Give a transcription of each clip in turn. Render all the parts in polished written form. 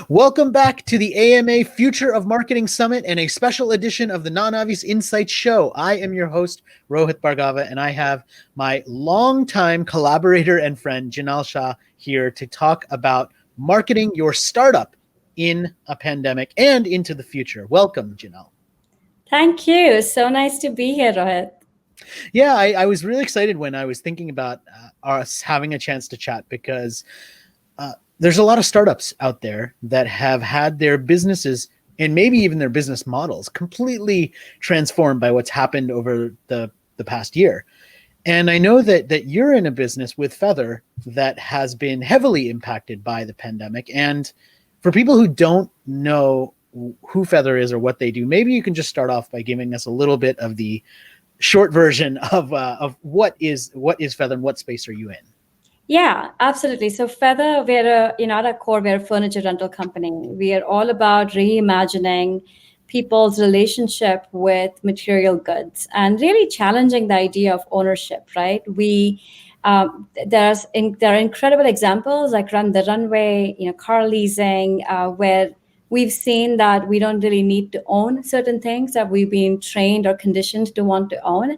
Welcome back to the AMA Future of Marketing Summit and a special edition of the Non-Obvious Insights Show. I am your host, Rohit Bhargava, and I have my longtime collaborator and friend, Jinal Shah, here to talk about marketing your startup in a pandemic and into the future. Welcome, Jinal. Thank you. So nice to be here, Rohit. Yeah, I was really excited when I was thinking about us having a chance to chat because there's a lot of startups out there that have had their businesses and maybe even their business models completely transformed by what's happened over the past year. And I know that you're in a business with Feather that has been heavily impacted by the pandemic. And for people who don't know who Feather is or what they do, maybe you can just start off by giving us a little bit of the short version of what is Feather and what space are you in? Yeah, absolutely. So Feather, at our core, we're a furniture rental company. We are all about reimagining people's relationship with material goods and really challenging the idea of ownership, right? There are incredible examples like Run the Runway, car leasing, where we've seen that we don't really need to own certain things that we've been trained or conditioned to want to own.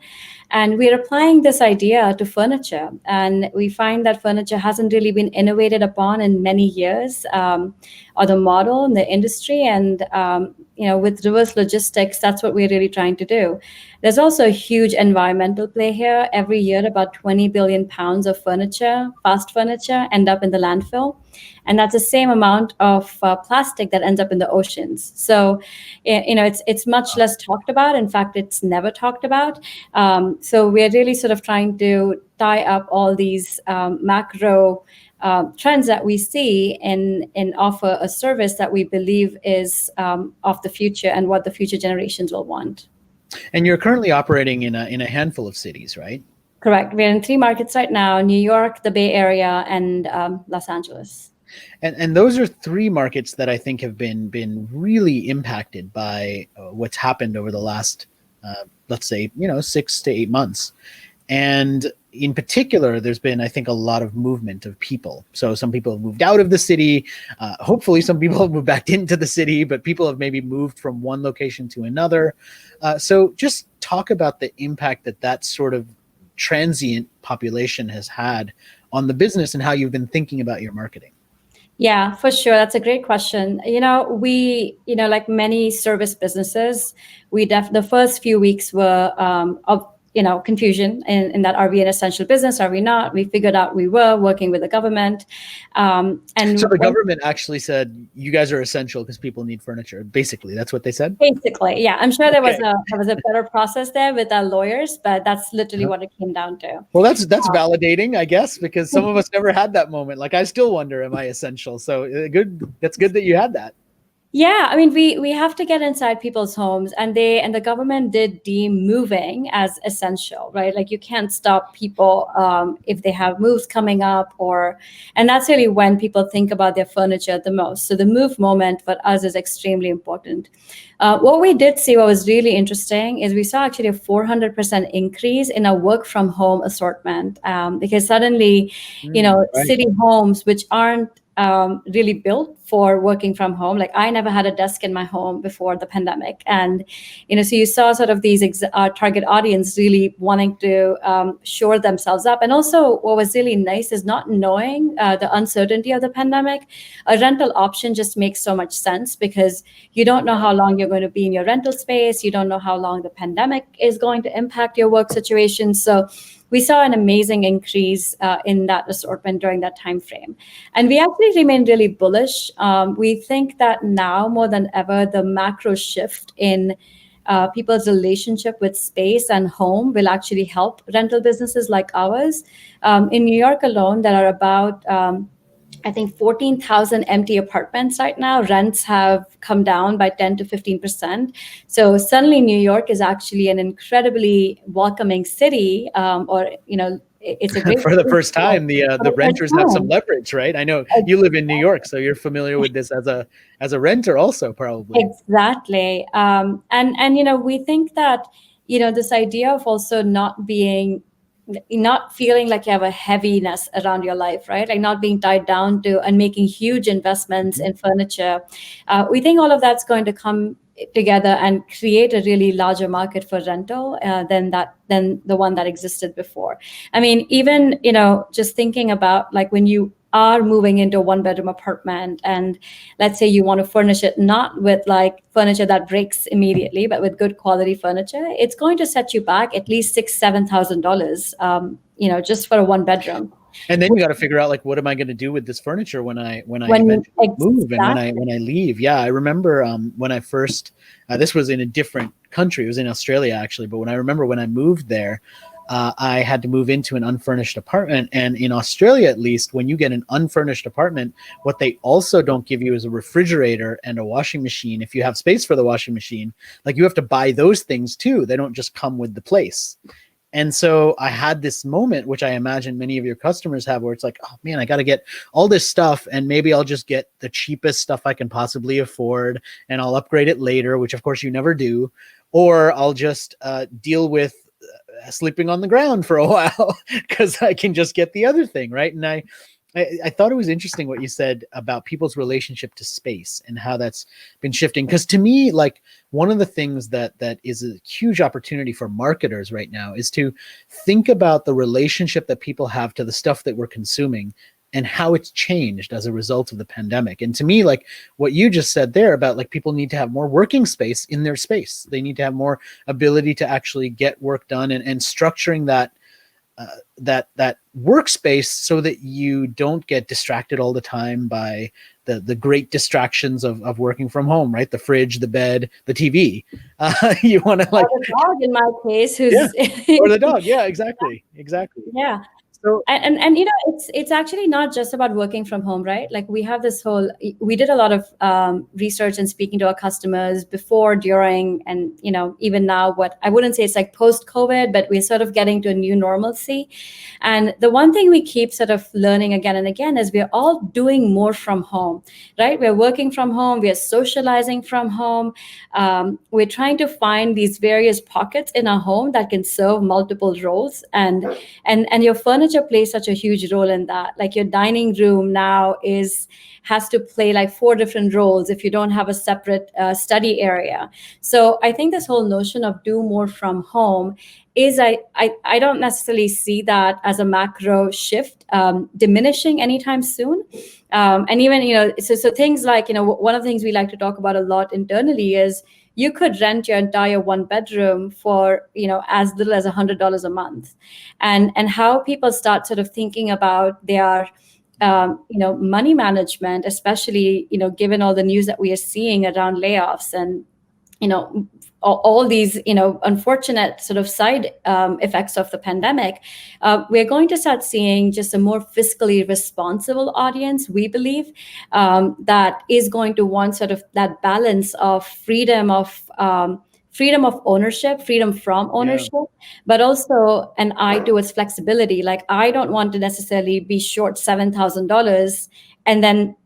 And we're applying this idea to furniture. And we find that furniture hasn't really been innovated upon in many years, or the model in the industry. And, with reverse logistics, that's what we're really trying to do. There's also a huge environmental play here. Every year, about 20 billion pounds of furniture, fast furniture, end up in the landfill. And that's the same amount of plastic that ends up in the oceans. So, it's much less talked about. In fact, it's never talked about. So we're really sort of trying to tie up all these macro trends that we see and offer a service that we believe is of the future and what the future generations will want. And you're currently operating in a handful of cities, right? Correct. We're in 3 markets right now: New York, the Bay Area, and Los Angeles. And those are 3 markets that I think have been really impacted by what's happened over the last, let's say, 6 to 8 months. And in particular, there's been, I think, a lot of movement of people. So some people have moved out of the city. Hopefully, some people have moved back into the city, but people have maybe moved from one location to another. So just talk about the impact that sort of transient population has had on the business and how you've been thinking about your marketing. Yeah, for sure. That's a great question. Like many service businesses, the first few weeks were of confusion in that, are we an essential business? Are we not? We figured out we were working with the government. And so the government actually said, you guys are essential because people need furniture. Basically, that's what they said? Basically, yeah. I'm sure there was a better process there with our lawyers, but that's literally what it came down to. Well, that's validating, I guess, because some of us never had that moment. Like, I still wonder, am I essential? So good. That's good that you had that. Yeah, I mean, we have to get inside people's homes, and the government did deem moving as essential, right? Like, you can't stop people if they have moves coming up, and that's really when people think about their furniture the most. So the move moment for us is extremely important. What we did see, what was really interesting, is we saw actually a 400% increase in our work from home assortment, because suddenly, right. city homes, which aren't really built for working from home. Like, I never had a desk in my home before the pandemic. And, so you saw sort of these target audience really wanting to shore themselves up. And also what was really nice is, not knowing the uncertainty of the pandemic, a rental option just makes so much sense, because you don't know how long you're going to be in your rental space. You don't know how long the pandemic is going to impact your work situation. So we saw an amazing increase in that assortment during that time frame. And we actually remain really bullish. We think that now more than ever, the macro shift in people's relationship with space and home will actually help rental businesses like ours. In New York alone, there are about I think 14,000 empty apartments right now. Rents have come down by 10 to 15%. So suddenly New York is actually an incredibly welcoming city, it's a great for the first time, the renters have some leverage, right? I know you live in New York, so you're familiar with this as a renter also, probably. Exactly. We think that, this idea of also not being not feeling like you have a heaviness around your life, right? Like not being tied down to and making huge investments in furniture. We think all of that's going to come together and create a really larger market for rental than the one that existed before. I mean, even just thinking about like when you are moving into a one bedroom apartment, and let's say you want to furnish it not with like furniture that breaks immediately but with good quality furniture, it's going to set you back at least $6,000-7,000, just for a one bedroom. And then you got to figure out like, what am I going to do with this furniture when I When eventually move and exactly. when I leave? Yeah, I remember when I first this was in a different country. It was in Australia actually, but when I moved there, I had to move into an unfurnished apartment. And in Australia, at least, when you get an unfurnished apartment, what they also don't give you is a refrigerator and a washing machine. If you have space for the washing machine, like you have to buy those things too. They don't just come with the place. And so I had this moment, which I imagine many of your customers have, where it's like, oh man, I got to get all this stuff, and maybe I'll just get the cheapest stuff I can possibly afford, and I'll upgrade it later, which of course you never do, or I'll just deal with sleeping on the ground for a while because I can just get the other thing, right? And I thought it was interesting what you said about people's relationship to space and how that's been shifting. Because to me, like one of the things that is a huge opportunity for marketers right now is to think about the relationship that people have to the stuff that we're consuming and how it's changed as a result of the pandemic. And to me, like what you just said there about like people need to have more working space in their space. They need to have more ability to actually get work done, and structuring that that workspace so that you don't get distracted all the time by the great distractions of working from home, right? The fridge, the bed, the TV. You want to Or like, the dog in my case, yeah, who's or the dog. Yeah, exactly. yeah. So And it's actually not just about working from home, right? Like we did a lot of research and speaking to our customers before, during, and even now. What I wouldn't say it's like post COVID, but we're sort of getting to a new normalcy. And the one thing we keep sort of learning again and again is we're all doing more from home, right? We're working from home, we're socializing from home. We're trying to find these various pockets in our home that can serve multiple roles, and your furniture plays such a huge role in that. Like your dining room now has to play like 4 different roles if you don't have a separate study area. So I think this whole notion of do more from home is I don't necessarily see that as a macro shift diminishing anytime soon. And even so things like one of the things we like to talk about a lot internally is you could rent your entire one bedroom for as little as $100 a month, and how people start sort of thinking about their money management, especially given all the news that we are seeing around layoffs and all these unfortunate sort of side effects of the pandemic. We're going to start seeing just a more fiscally responsible audience, we believe, that is going to want sort of that balance of freedom of ownership, freedom from yeah, ownership, but also an eye towards flexibility. Like I don't want to necessarily be short $7,000 and then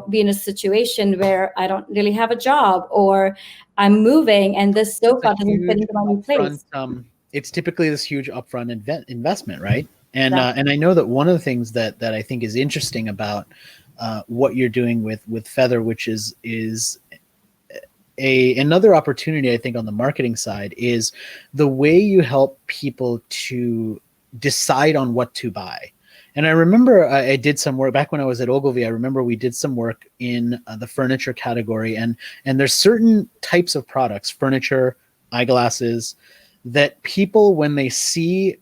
be in a situation where I don't really have a job, or I'm moving and this it's a sofa doesn't fit huge into my new upfront. place. It's typically this huge upfront investment, right? Exactly. And I know that one of the things that I think is interesting about what you're doing with Feather, which is another opportunity I think on the marketing side, is the way you help people to decide on what to buy. And I remember I did some work back when I was at Ogilvy. I remember we did some work in the furniture category, and there's certain types of products, furniture, eyeglasses, that people, when they see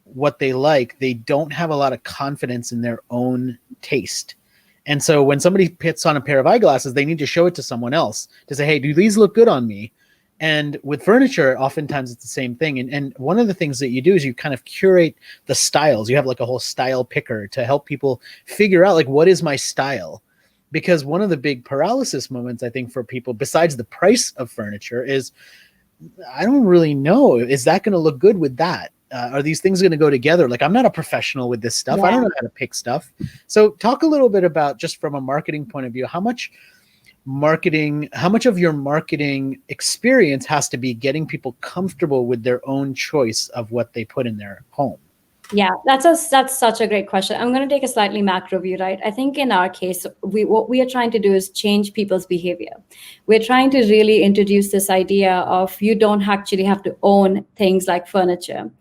what they like, they don't have a lot of confidence in their own taste. And so when somebody puts on a pair of eyeglasses, they need to show it to someone else to say, hey, do these look good on me? And with furniture, oftentimes it's the same thing. And one of the things that you do is you kind of curate the styles. You have like a whole style picker to help people figure out like, what is my style? Because one of the big paralysis moments, I think, for people, besides the price of furniture, is I don't really know. Is that going to look good with that? Are these things going to go together? Like, I'm not a professional with this stuff. I Yeah. don't know how to pick stuff. So talk a little bit about, just from a marketing point of view, how much of your marketing experience has to be getting people comfortable with their own choice of what they put in their home? Yeah, that's such a great question. I'm going to take a slightly macro view, right? I think in our case, what we are trying to do is change people's behavior. We're trying to really introduce this idea of you don't actually have to own things like furniture,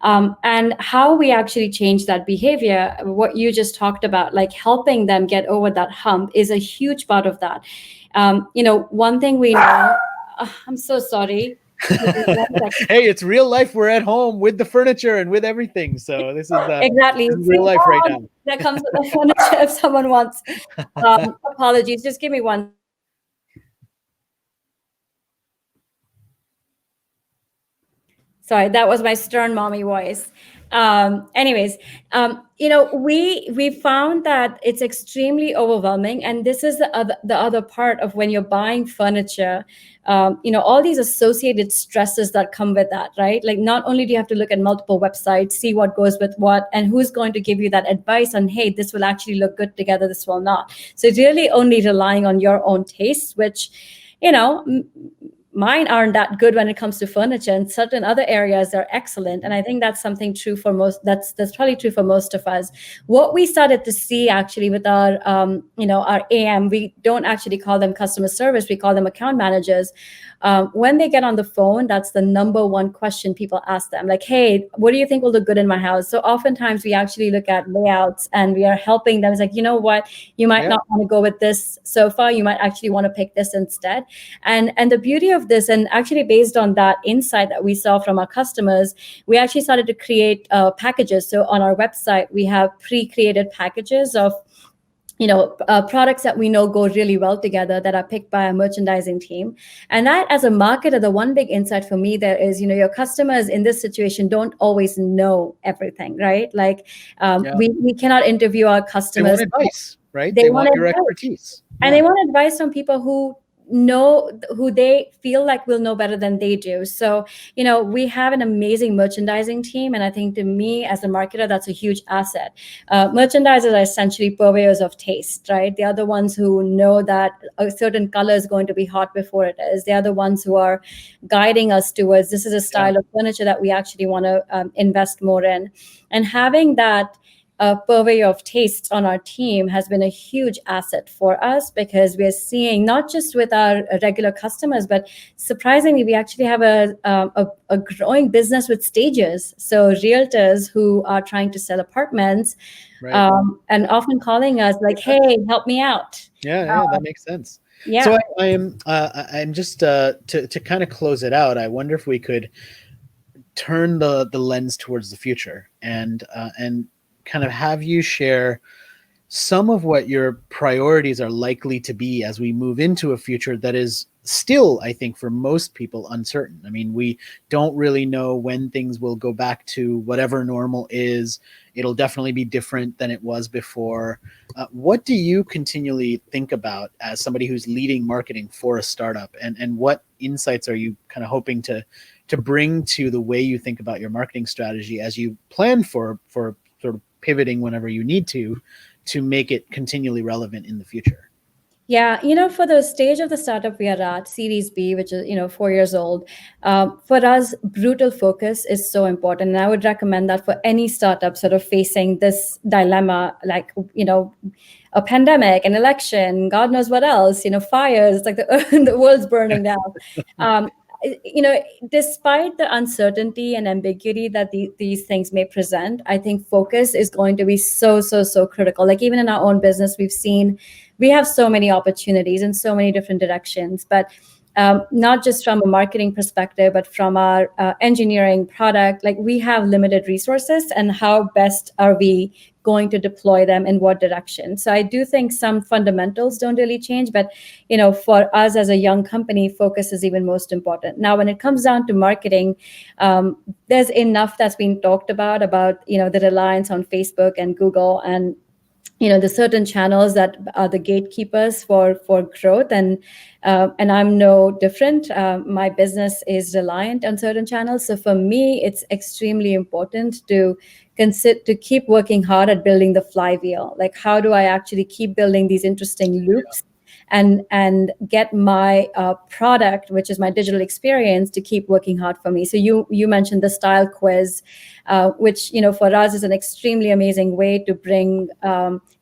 and how we actually change that behavior. What you just talked about, like helping them get over that hump, is a huge part of that. One thing we know. I'm so sorry. Give me 1 second. Hey, it's real life. We're at home with the furniture and with everything. So Exactly. this is See, real life right now. that comes with the furniture if someone wants. Apologies. Just give me 1 second. Sorry, that was my stern mommy voice. Anyways, we found that it's extremely overwhelming, and this is the other part of when you're buying furniture. All these associated stresses that come with that, right? Like, not only do you have to look at multiple websites, see what goes with what, and who's going to give you that advice on, hey, this will actually look good together, this will not. So really only relying on your own taste, which you know mine aren't that good when it comes to furniture, and certain other areas are excellent, and I think that's something true for most. That's probably true for most of us. What we started to see actually with our AM, we don't actually call them customer service, we call them account managers. When they get on the phone, that's the number one question people ask them, like, hey, what do you think will look good in my house? So oftentimes we actually look at layouts and we are helping them. It's like, you know what, you might Yeah. not want to go with this sofa, you might actually want to pick this instead. And the beauty of this, and actually based on that insight that we saw from our customers, we actually started to create packages. So on our website, we have pre-created packages of products that we know go really well together, that are picked by our merchandising team. And that, as a marketer, the one big insight for me there is, your customers in this situation don't always know everything, right? Like, Yeah. we cannot interview our They want customers. advice, right? They They want want your advice, expertise. and they Yeah. want advice from people who they feel like will know better than they do. So we have an amazing merchandising team, and I think, to me as a marketer, that's a huge asset. Merchandisers are essentially purveyors of taste, right? They are the ones who know that a certain color is going to be hot before it is. They are the ones who are guiding us towards, this is a Yeah. style of furniture that we actually want to invest more in. And having that purvey of tastes on our team has been a huge asset for us, because we're seeing, not just with our regular customers, but surprisingly, we actually have a growing business with stagers. So realtors who are trying to sell apartments, Right. and often calling us like, Makes sense. hey, help me out. Yeah, yeah, Uh, that makes sense. So yeah. I'm just to kind of close it out. I wonder if we could turn the lens towards the future and kind of have you share some of what your priorities are likely to be as we move into a future that is still, I think, for most people uncertain. I mean, we don't really know when things will go back to whatever normal is. It'll definitely be different than it was before. What do you continually think about as somebody who's leading marketing for a startup, and what insights are you kind of hoping to bring to the way you think about your marketing strategy as you plan for sort of pivoting whenever you need to make it continually relevant in the future? Yeah, for the stage of the startup we are at, Series B, which is 4 years old, for us, brutal focus is so important, and I would recommend that for any startup sort of facing this dilemma, like a pandemic, an election, God knows what else, fires, like the world's burning down. Um, Despite the uncertainty and ambiguity that these things may present, I think focus is going to be so, so, so critical. Like, even in our own business, we have so many opportunities in so many different directions, but not just from a marketing perspective, but from our engineering product, like, we have limited resources, and how best are we going to deploy them in what direction? So I do think some fundamentals don't really change, but for us as a young company, focus is even most important. Now, when it comes down to marketing, there's enough that's been talked about the reliance on Facebook and Google, and the certain channels that are the gatekeepers for growth, and I'm no different. My business is reliant on certain channels, so for me, it's extremely important to keep working hard at building the flywheel. Like, how do I actually keep building these interesting loops and get my product, which is my digital experience, to keep working hard for me. So you mentioned the style quiz, which for us is an extremely amazing way to bring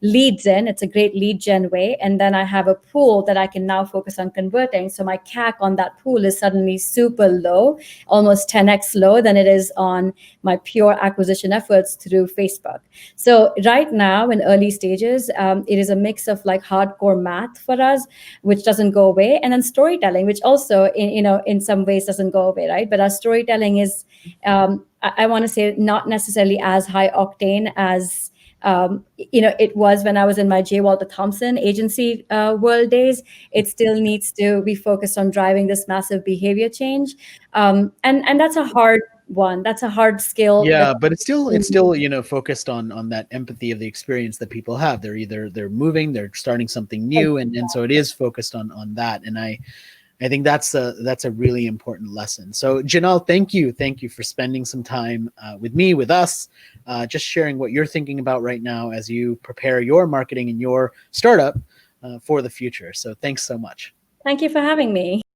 leads in. It's a great lead gen way, and then I have a pool that I can now focus on converting. So my CAC on that pool is suddenly super low, almost 10x low than it is on my pure acquisition efforts through Facebook. So right now in early stages, it is a mix of like hardcore math for us, which doesn't go away, and then storytelling, which also in some ways doesn't go away, right? But our storytelling is, I want to say, not necessarily as high octane as it was when I was in my J. Walter Thompson agency world days. It still needs to be focused on driving this massive behavior change, and that's a hard one. That's a hard skill. Yeah, but it's still focused on that empathy of the experience that people have. They're moving, they're starting something new, and so it is focused on that. And I think that's a really important lesson. So Jinal, thank you for spending some time with me, with us, just sharing what you're thinking about right now as you prepare your marketing and your startup for the future. So thanks so much. Thank you for having me.